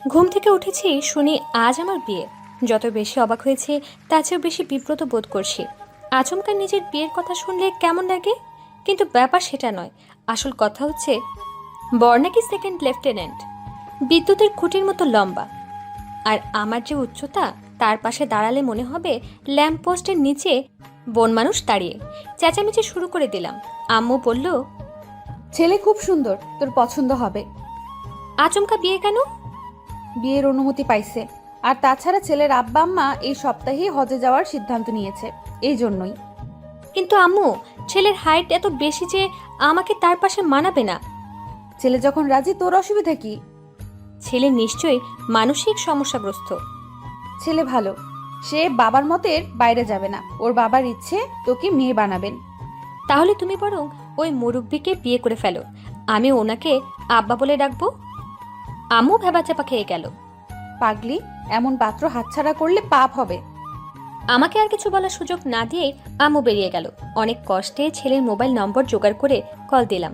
ঘুম থেকে উঠেছি, শুনি আজ আমার বিয়ে। যত বেশি অবাক হয়েছে তার চেয়েও বেশি বিব্রত বোধ করছি। আচমকা নিজের বিয়ের কথা শুনলে কেমন লাগে, কিন্তু ব্যাপার সেটা নয়। আসল কথা হচ্ছে বর নাকি সেকেন্ড লেফটেন্যান্ট, বিদ্যুতের খুঁটির মতো লম্বা। আর আমার যে উচ্চতা, তার পাশে দাঁড়ালে মনে হবে ল্যাম্প পোস্টের নিচে বন মানুষ দাঁড়িয়ে। চেঁচামেচি শুরু করে দিলাম। আম্মু বলল, ছেলে খুব সুন্দর, তোর পছন্দ হবে। আচমকা বিয়ে কেন? বিয়ের অনুমতি পাইছে। আর তাছাড়া ছেলের আব্বা আম্মা এই সপ্তাহেই হজে যাওয়ার সিদ্ধান্ত নিয়েছে, এই জন্যই। কিন্তু আম্মু, ছেলের হাইট এত বেশি যে আমাকে তার পাশে মানাবে না। ছেলে যখন রাজি, তোর অসুবিধা কি? ছেলে নিশ্চয়ই মানসিক সমস্যাগ্রস্ত। ছেলে ভালো, সে বাবার মতের বাইরে যাবে না। ওর বাবার ইচ্ছে তোকে মেয়ে বানাবেন। তাহলে তুমি বরং ওই মুরব্বিকে বিয়ে করে ফেলো, আমি ওনাকে আব্বা বলে ডাকবো। আম্মু ভেবাচাপা খেয়ে গেল। পাগলি, এমন পাত্র হাতছাড়া করলে পাপ হবে। আমাকে আর কিছু বলার সুযোগ না দিয়ে আম্মু বেরিয়ে গেল। অনেক কষ্টে ছেলের মোবাইল নম্বর জোগাড় করে কল দিলাম,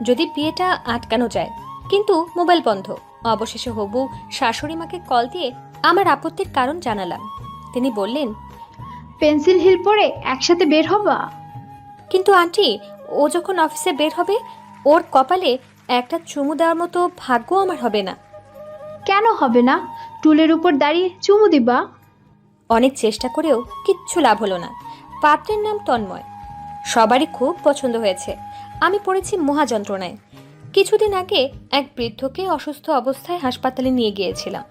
যদি বিয়েটা আটকানো যায়। কিন্তু মোবাইল বন্ধ। অবশেষে হবু শাশুড়ি মাকে কল দিয়ে আমার আপত্তির কারণ জানালাম। তিনি বললেন, পেন্সিল হিল পরে একসাথে বের হবা? কিন্তু আন্টি, ও যখন অফিসে বের হবে, ওর কপালে একটা চুমু দেওয়ার মতো ভাগ্য আমার হবে না। কেন হবে না? টুলের উপর দাঁড়িয়ে চুমু দিবা। অনেক চেষ্টা করেও কিচ্ছু লাভ হলো না। পাত্রের নাম তন্ময়, সবারই খুব পছন্দ হয়েছে। আমি পড়েছি মহাযন্ত্রণায়। কিছুদিন আগে এক বৃদ্ধকে অসুস্থ অবস্থায় হাসপাতালে নিয়ে গিয়েছিলাম,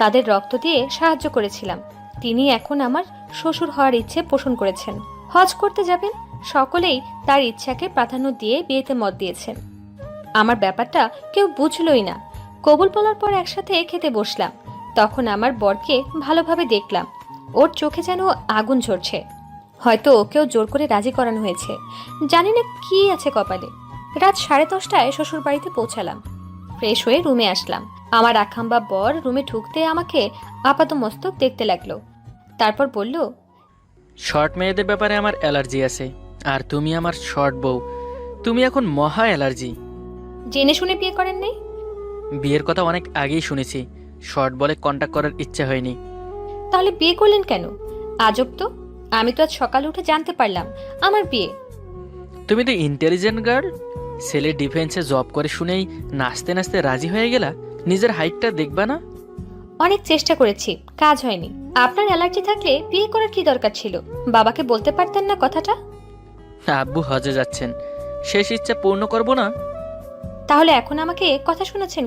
তাদের রক্ত দিয়ে সাহায্য করেছিলাম। তিনি এখন আমার শ্বশুর হওয়ার ইচ্ছে পোষণ করেছেন। হজ করতে যাবেন, সকলেই তার ইচ্ছাকে প্রাধান্য দিয়ে বিয়েতে মত দিয়েছেন। আমার ব্যাপারটা কেউ বুঝলই না। কবুল বলার পর একসাথে খেতে বসলাম। তখন আমার বরকে ভালোভাবে দেখলাম, ওর চোখে যেন আগুন ঝরছে। হয়তো ওকেও জোর করে রাজি করানো হয়েছে, জানি না কি আছে কপালে। রাত 10:30টায় শ্বশুর বাড়িতে পৌঁছালাম। ফ্রেশ হয়ে রুমে আসলাম। আমার আখাম্বা বর রুমে ঢুকতে আমাকে আপাতমস্তক দেখতে লাগলো। তারপর বলল, শর্ট মেয়েদের ব্যাপারে আমার অ্যালার্জি আছে, আর তুমি আমার শর্ট বউ, তুমি এখন মহা অ্যালার্জি। জেনে শুনে বিয়ে করেন নাই? বিয়ের কথা অনেক আগেই শুনেছি, শর্ট বলে কন্টাক্ট করার ইচ্ছা হয়নি। তাহলে বিয়ে করলেন কেন? আজব তো, আমি তো আজ সকালে উঠে জানতে পারলাম আমার বিয়ে। তুমি তো ইন্টেলিজেন্ট গার্ল, ছেলে ডিফেন্সে জব করে শুনেই নাচতে নাচতে রাজি হয়ে গেলা। নিজের হাইটটা দেখবা না? অনেক চেষ্টা করেছি, কাজ হয়নি। আপনার অ্যালার্জি থাকলে বিয়ে করার কি দরকার ছিল? বাবাকে বলতে পারতেন না কথাটা? আব্বু হজে যাচ্ছেন, শেষ ইচ্ছা পূর্ণ করবো না? তাহলে এখন আমাকে কথা শোনাচ্ছেন?